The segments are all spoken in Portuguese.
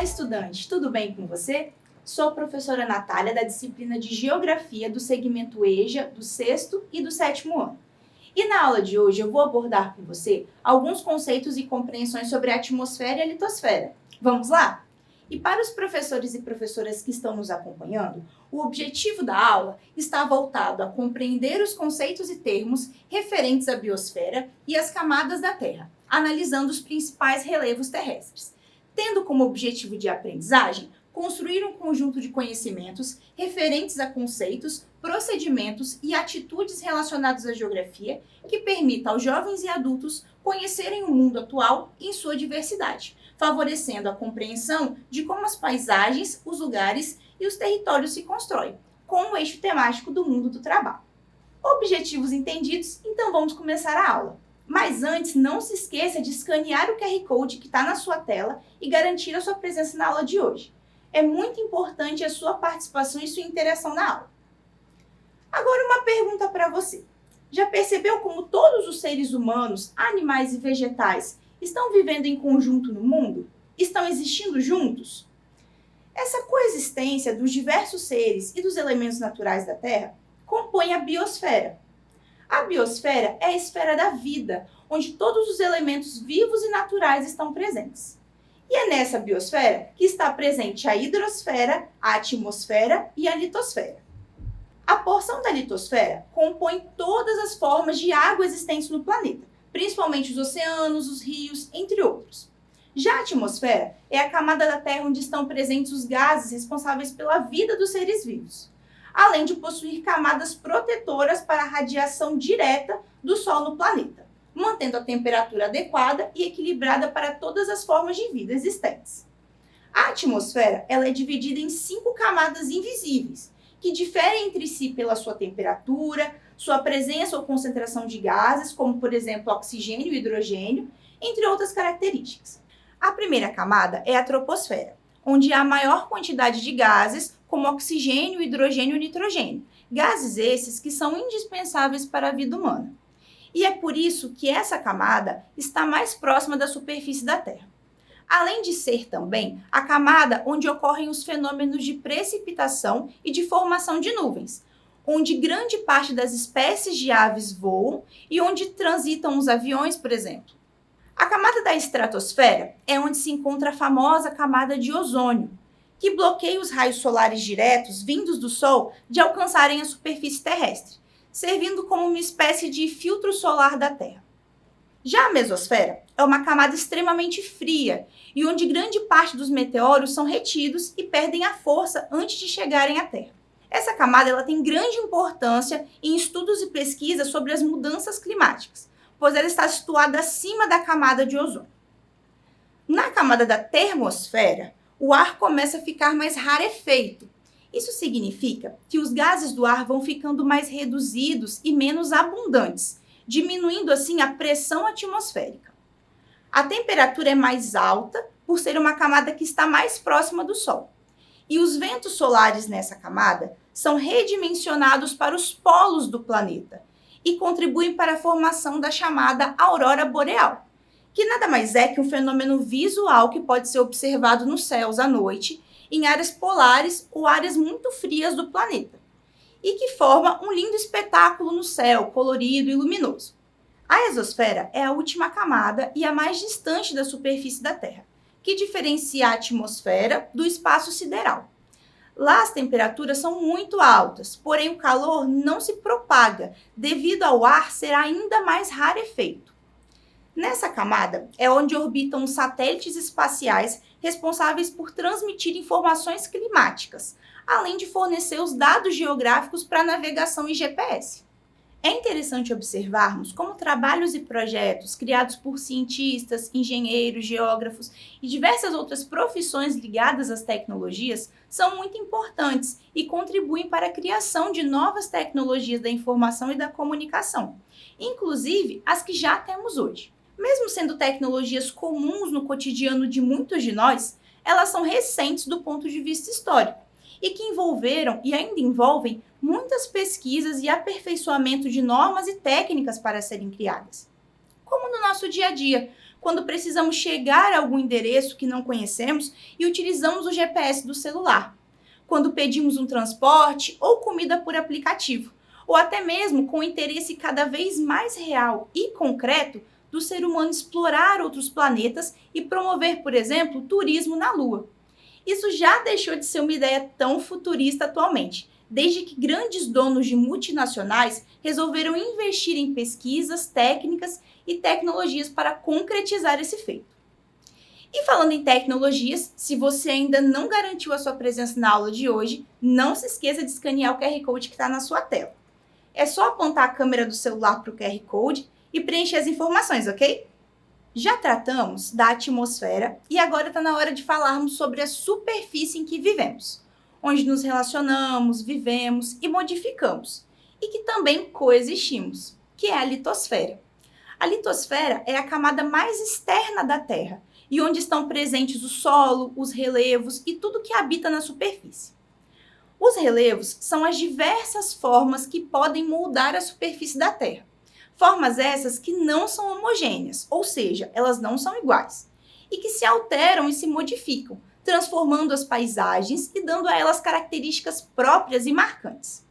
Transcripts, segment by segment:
Olá, estudante! Tudo bem com você? Sou a professora Natália, da disciplina de Geografia do segmento EJA, do 6º e do 7º ano. E na aula de hoje eu vou abordar com você alguns conceitos e compreensões sobre a atmosfera e a litosfera. Vamos lá? E para os professores e professoras que estão nos acompanhando, o objetivo da aula está voltado a compreender os conceitos e termos referentes à biosfera e às camadas da Terra, analisando os principais relevos terrestres, tendo como objetivo de aprendizagem construir um conjunto de conhecimentos referentes a conceitos, procedimentos e atitudes relacionados à geografia que permita aos jovens e adultos conhecerem o mundo atual em sua diversidade, favorecendo a compreensão de como as paisagens, os lugares e os territórios se constroem, com o eixo temático do mundo do trabalho. Objetivos entendidos, então vamos começar a aula. Mas antes, não se esqueça de escanear o QR Code que está na sua tela e garantir a sua presença na aula de hoje. É muito importante a sua participação e sua interação na aula. Agora uma pergunta para você. Já percebeu como todos os seres humanos, animais e vegetais estão vivendo em conjunto no mundo? Estão existindo juntos? Essa coexistência dos diversos seres e dos elementos naturais da Terra compõe a biosfera. A biosfera é a esfera da vida, onde todos os elementos vivos e naturais estão presentes. E é nessa biosfera que está presente a hidrosfera, a atmosfera e a litosfera. A porção da litosfera compõe todas as formas de água existentes no planeta, principalmente os oceanos, os rios, entre outros. Já a atmosfera é a camada da Terra onde estão presentes os gases responsáveis pela vida dos seres vivos, além de possuir camadas protetoras para a radiação direta do Sol no planeta, mantendo a temperatura adequada e equilibrada para todas as formas de vida existentes. A atmosfera ela é dividida em 5 camadas invisíveis, que diferem entre si pela sua temperatura, sua presença ou concentração de gases, como por exemplo oxigênio e hidrogênio, entre outras características. A primeira camada é a troposfera, onde há maior quantidade de gases, como oxigênio, hidrogênio e nitrogênio, gases esses que são indispensáveis para a vida humana. E é por isso que essa camada está mais próxima da superfície da Terra. Além de ser também a camada onde ocorrem os fenômenos de precipitação e de formação de nuvens, onde grande parte das espécies de aves voam e onde transitam os aviões, por exemplo. A camada da estratosfera é onde se encontra a famosa camada de ozônio, que bloqueia os raios solares diretos vindos do Sol de alcançarem a superfície terrestre, servindo como uma espécie de filtro solar da Terra. Já a mesosfera é uma camada extremamente fria e onde grande parte dos meteoros são retidos e perdem a força antes de chegarem à Terra. Essa camada ela tem grande importância em estudos e pesquisas sobre as mudanças climáticas, pois ela está situada acima da camada de ozônio. Na camada da termosfera, o ar começa a ficar mais rarefeito. Isso significa que os gases do ar vão ficando mais reduzidos e menos abundantes, diminuindo assim a pressão atmosférica. A temperatura é mais alta por ser uma camada que está mais próxima do Sol. E os ventos solares nessa camada são redimensionados para os polos do planeta e contribuem para a formação da chamada aurora boreal, que nada mais é que um fenômeno visual que pode ser observado nos céus à noite, em áreas polares ou áreas muito frias do planeta, e que forma um lindo espetáculo no céu, colorido e luminoso. A exosfera é a última camada e a mais distante da superfície da Terra, que diferencia a atmosfera do espaço sideral. Lá as temperaturas são muito altas, porém o calor não se propaga, devido ao ar ser ainda mais rarefeito. Nessa camada é onde orbitam os satélites espaciais responsáveis por transmitir informações climáticas, além de fornecer os dados geográficos para navegação e GPS. É interessante observarmos como trabalhos e projetos criados por cientistas, engenheiros, geógrafos e diversas outras profissões ligadas às tecnologias são muito importantes e contribuem para a criação de novas tecnologias da informação e da comunicação, inclusive as que já temos hoje. Mesmo sendo tecnologias comuns no cotidiano de muitos de nós, elas são recentes do ponto de vista histórico e que envolveram e ainda envolvem muitas pesquisas e aperfeiçoamento de normas e técnicas para serem criadas. Como no nosso dia a dia, quando precisamos chegar a algum endereço que não conhecemos e utilizamos o GPS do celular, quando pedimos um transporte ou comida por aplicativo, ou até mesmo com o interesse cada vez mais real e concreto do ser humano explorar outros planetas e promover, por exemplo, turismo na Lua. Isso já deixou de ser uma ideia tão futurista atualmente, desde que grandes donos de multinacionais resolveram investir em pesquisas, técnicas e tecnologias para concretizar esse feito. E falando em tecnologias, se você ainda não garantiu a sua presença na aula de hoje, não se esqueça de escanear o QR Code que está na sua tela. É só apontar a câmera do celular para o QR Code e preencher as informações, ok? Já tratamos da atmosfera e agora está na hora de falarmos sobre a superfície em que vivemos, onde nos relacionamos, vivemos e modificamos, e que também coexistimos, que é a litosfera. A litosfera é a camada mais externa da Terra e onde estão presentes o solo, os relevos e tudo que habita na superfície. Os relevos são as diversas formas que podem moldar a superfície da Terra. Formas essas que não são homogêneas, ou seja, elas não são iguais, e que se alteram e se modificam, transformando as paisagens e dando a elas características próprias e marcantes.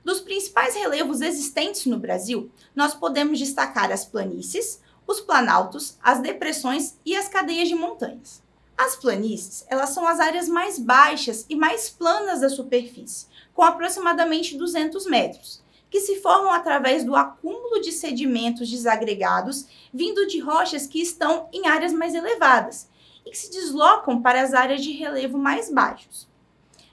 Dos principais relevos existentes no Brasil, nós podemos destacar as planícies, os planaltos, as depressões e as cadeias de montanhas. As planícies, elas são as áreas mais baixas e mais planas da superfície, com aproximadamente 200 metros, que se formam através do acúmulo de sedimentos desagregados vindo de rochas que estão em áreas mais elevadas e que se deslocam para as áreas de relevo mais baixos.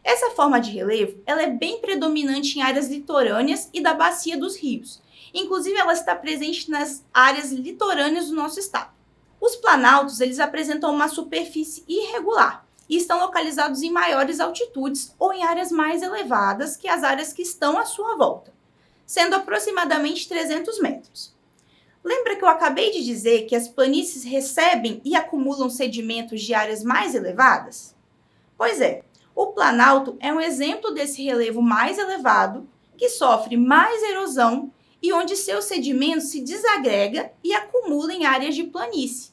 Essa forma de relevo ela é bem predominante em áreas litorâneas e da bacia dos rios. Inclusive, ela está presente nas áreas litorâneas do nosso estado. Os planaltos eles apresentam uma superfície irregular e estão localizados em maiores altitudes ou em áreas mais elevadas que as áreas que estão à sua volta, sendo aproximadamente 300 metros. Lembra que eu acabei de dizer que as planícies recebem e acumulam sedimentos de áreas mais elevadas? Pois é, o Planalto é um exemplo desse relevo mais elevado, que sofre mais erosão e onde seu sedimento se desagrega e acumula em áreas de planície.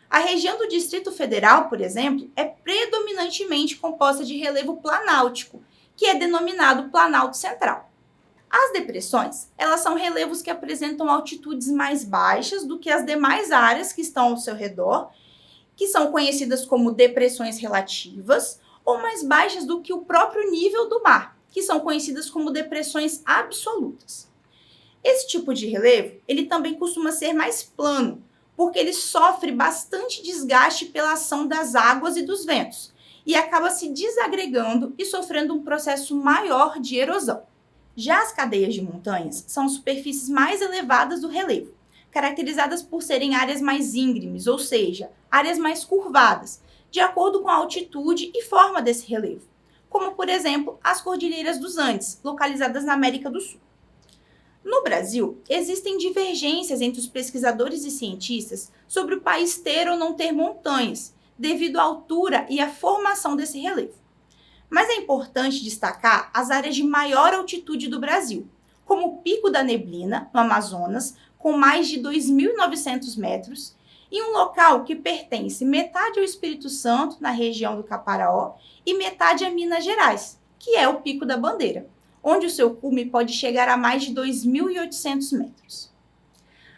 A região do Distrito Federal, por exemplo, é predominantemente composta de relevo planáltico, que é denominado Planalto Central. As depressões, elas são relevos que apresentam altitudes mais baixas do que as demais áreas que estão ao seu redor, que são conhecidas como depressões relativas, ou mais baixas do que o próprio nível do mar, que são conhecidas como depressões absolutas. Esse tipo de relevo, ele também costuma ser mais plano, porque ele sofre bastante desgaste pela ação das águas e dos ventos, e acaba se desagregando e sofrendo um processo maior de erosão. Já as cadeias de montanhas são superfícies mais elevadas do relevo, caracterizadas por serem áreas mais íngremes, ou seja, áreas mais curvadas, de acordo com a altitude e forma desse relevo, como, por exemplo, as Cordilheiras dos Andes, localizadas na América do Sul. No Brasil, existem divergências entre os pesquisadores e cientistas sobre o país ter ou não ter montanhas, devido à altura e à formação desse relevo. Mas é importante destacar as áreas de maior altitude do Brasil, como o Pico da Neblina, no Amazonas, com mais de 2.900 metros, e um local que pertence metade ao Espírito Santo, na região do Caparaó, e metade a Minas Gerais, que é o Pico da Bandeira, onde o seu cume pode chegar a mais de 2.800 metros.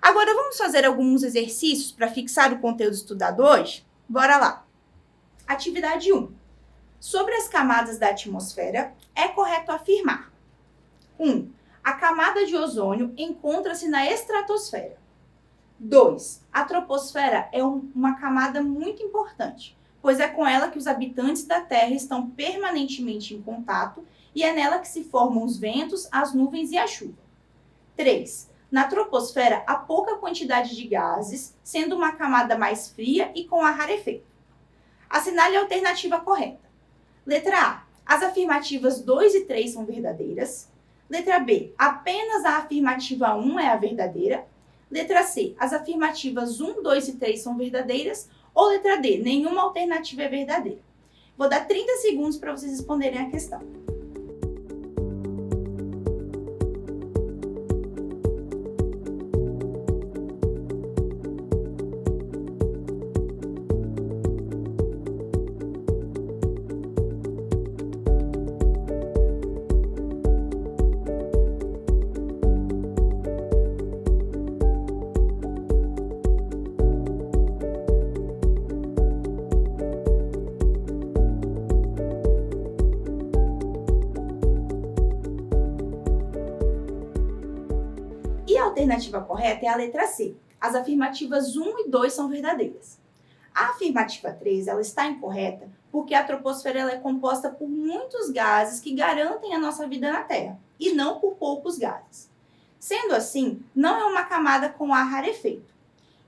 Agora vamos fazer alguns exercícios para fixar o conteúdo estudado hoje? Bora lá! Atividade 1. Sobre as camadas da atmosfera, é correto afirmar: 1. A camada de ozônio encontra-se na estratosfera. 2. A troposfera é uma camada muito importante, pois é com ela que os habitantes da Terra estão permanentemente em contato e é nela que se formam os ventos, as nuvens e a chuva. 3. Na troposfera há pouca quantidade de gases, sendo uma camada mais fria e com ar rarefeito. Assinale a alternativa correta. Letra A. As afirmativas 2 e 3 são verdadeiras. Letra B. Apenas a afirmativa 1 é a verdadeira. Letra C. As afirmativas 1, 2 e 3 são verdadeiras. Ou letra D. Nenhuma alternativa é verdadeira. Vou dar 30 segundos para vocês responderem a questão. alternativa correta é a letra C. As afirmativas 1 e 2 são verdadeiras. A afirmativa 3 ela está incorreta porque a troposfera ela é composta por muitos gases que garantem a nossa vida na Terra, e não por poucos gases. Sendo assim, não é uma camada com ar rarefeito.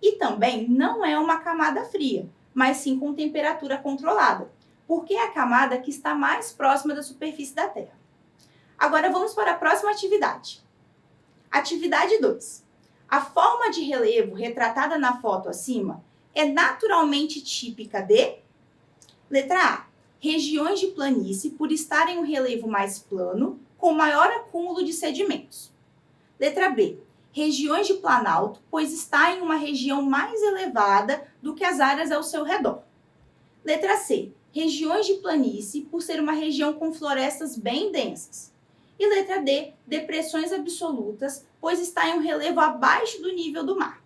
E também não é uma camada fria, mas sim com temperatura controlada, porque é a camada que está mais próxima da superfície da Terra. Agora vamos para a próxima atividade. Atividade 2. A forma de relevo retratada na foto acima é naturalmente típica de... Letra A. Regiões de planície por estar em um relevo mais plano, com maior acúmulo de sedimentos. Letra B. Regiões de planalto, pois está em uma região mais elevada do que as áreas ao seu redor. Letra C. Regiões de planície, por ser uma região com florestas bem densas. E letra D. Depressões absolutas, pois está em um relevo abaixo do nível do mar.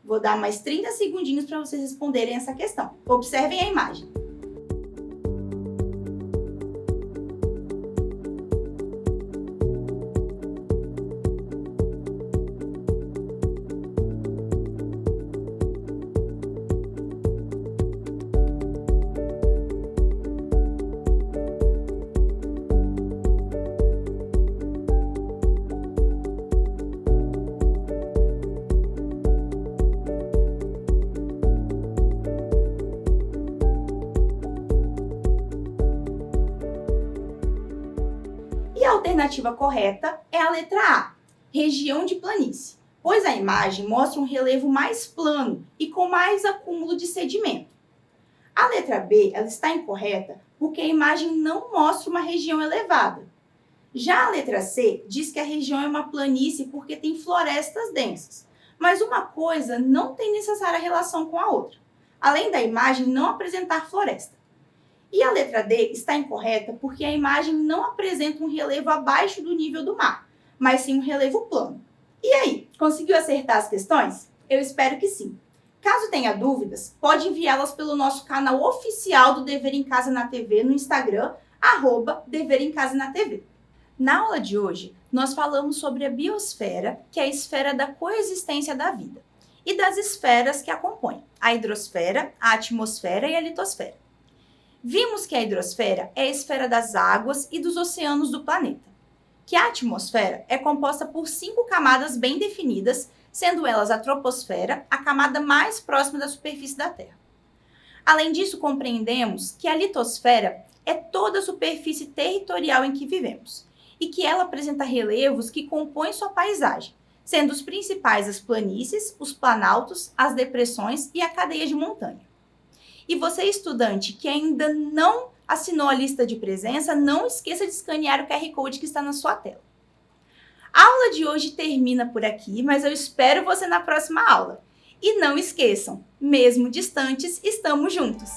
Vou dar mais 30 segundinhos para vocês responderem essa questão. Observem a imagem. E a alternativa correta é a letra A, região de planície, pois a imagem mostra um relevo mais plano e com mais acúmulo de sedimento. A letra B ela está incorreta porque a imagem não mostra uma região elevada. Já a letra C diz que a região é uma planície porque tem florestas densas, mas uma coisa não tem necessária relação com a outra, além da imagem não apresentar floresta. E a letra D está incorreta porque a imagem não apresenta um relevo abaixo do nível do mar, mas sim um relevo plano. E aí, conseguiu acertar as questões? Eu espero que sim. Caso tenha dúvidas, pode enviá-las pelo nosso canal oficial do Dever em Casa na TV no Instagram, @deveremcasanatv. Na aula de hoje, nós falamos sobre a biosfera, que é a esfera da coexistência da vida, e das esferas que a compõem, a hidrosfera, a atmosfera e a litosfera. Vimos que a hidrosfera é a esfera das águas e dos oceanos do planeta, que a atmosfera é composta por 5 camadas bem definidas, sendo elas a troposfera, a camada mais próxima da superfície da Terra. Além disso, compreendemos que a litosfera é toda a superfície territorial em que vivemos, e que ela apresenta relevos que compõem sua paisagem, sendo os principais as planícies, os planaltos, as depressões e a cadeia de montanha. E você, estudante, que ainda não assinou a lista de presença, não esqueça de escanear o QR Code que está na sua tela. A aula de hoje termina por aqui, mas eu espero você na próxima aula. E não esqueçam, mesmo distantes, estamos juntos!